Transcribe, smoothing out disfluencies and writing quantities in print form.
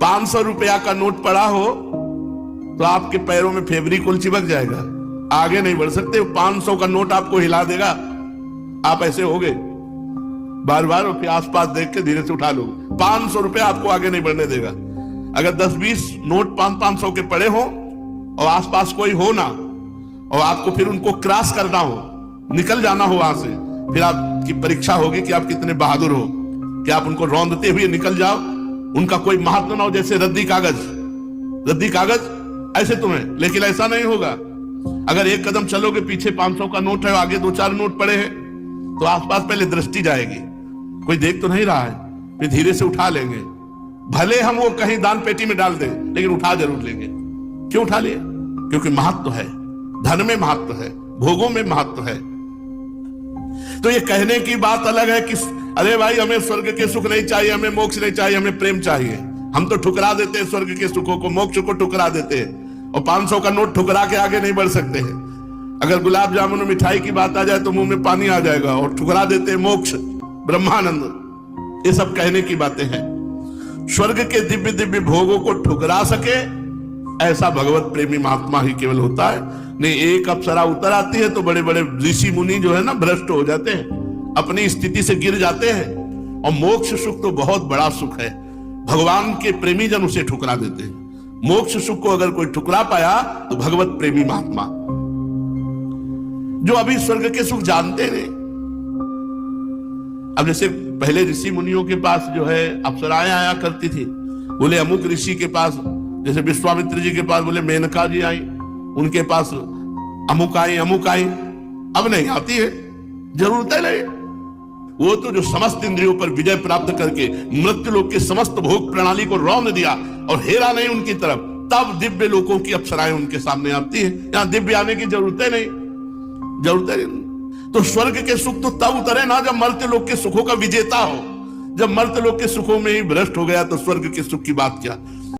500 रुपया का नोट पड़ा हो तो आपके पैरों में फेविकोल चिपक जाएगा, आगे नहीं बढ़ सकते। 500 का नोट आपको हिला देगा, आप ऐसे हो गए बार बार फिर आसपास देख के धीरे से उठा लो। 500 रुपया आपको आगे नहीं बढ़ने देगा। अगर 10-20 नोट 500 के पड़े हो और आसपास कोई हो ना, और आपको फिर उनको क्रॉस करना हो, निकल जाना हो वहां से, फिर आपकी परीक्षा होगी कि आप कितने बहादुर हो कि आप उनको रौंदते हुए निकल जाओ। उनका कोई महत्व ना हो, जैसे रद्दी कागज ऐसे तुम्हें, लेकिन ऐसा नहीं होगा। अगर एक कदम चलोगे, पीछे 500 का नोट है, आगे 2-4 नोट पड़े हैं, तो आसपास पहले दृष्टि जाएगी, कोई देख तो नहीं रहा है, फिर धीरे से उठा लेंगे। भले हम वो कहीं दान पेटी में डाल दें, लेकिन उठा जरूर लेंगे। क्यों उठा लिए? क्योंकि महत्व है, धन में महत्व है, भोगों में महत्व है। तो ये कहने की बात अलग है कि अरे भाई हमें स्वर्ग के सुख नहीं चाहिए, हमें मोक्ष नहीं चाहिए, हमें प्रेम चाहिए। हम तो ठुकरा देते हैं स्वर्ग के सुखों को, मोक्ष को ठुकरा देते हैं, और 500 का नोट ठुकरा के आगे नहीं बढ़ सकते हैं। अगर गुलाब जामुन मिठाई की बात आ जाए तो मुंह में पानी आ जाएगा, और ठुकरा देते हैं मोक्ष, ब्रह्मानंद। ये सब कहने की बातें हैं। स्वर्ग के दिव्य दिव्य भोगों को ठुकरा सके ऐसा भगवत प्रेमी महात्मा ही केवल होता है। नहीं, एक अप्सरा उतर आती है तो बड़े बड़े ऋषि मुनि जो है ना भ्रष्ट हो जाते हैं, अपनी स्थिति से गिर जाते हैं। और मोक्ष सुख तो बहुत बड़ा सुख है, भगवान के प्रेमी जन उसे ठुकरा देते हैं। मोक्ष सुख को अगर कोई ठुकरा पाया तो भगवत प्रेमी महात्मा, जो अभी स्वर्ग के सुख जानते नहीं। अब जैसे पहले ऋषि मुनियों के पास जो है अप्सराएं आया करती थी, बोले अमुक ऋषि के पास, जैसे विश्वामित्र जी के पास बोले मेनका जी आई, उनके पास अमुक आई। अब नहीं आती है, जरूरत है नहीं। वो तो जो समस्त इंद्रियों पर विजय प्राप्त करके मृत्यु लोक के समस्त भोग प्रणाली को रौंद दिया और हेरा नहीं उनकी तरफ, तब दिव्य लोकों की अप्सराएं उनके सामने आती है। यहां दिव्य आने की जरूरत है नहीं। तो स्वर्ग के सुख तो तब उतरे ना जब मर्त्य लोक के सुखों का विजेता हो। जब मर्त्य लोक के सुखों में ही भ्रष्ट हो गया तो स्वर्ग के सुख की बात क्या।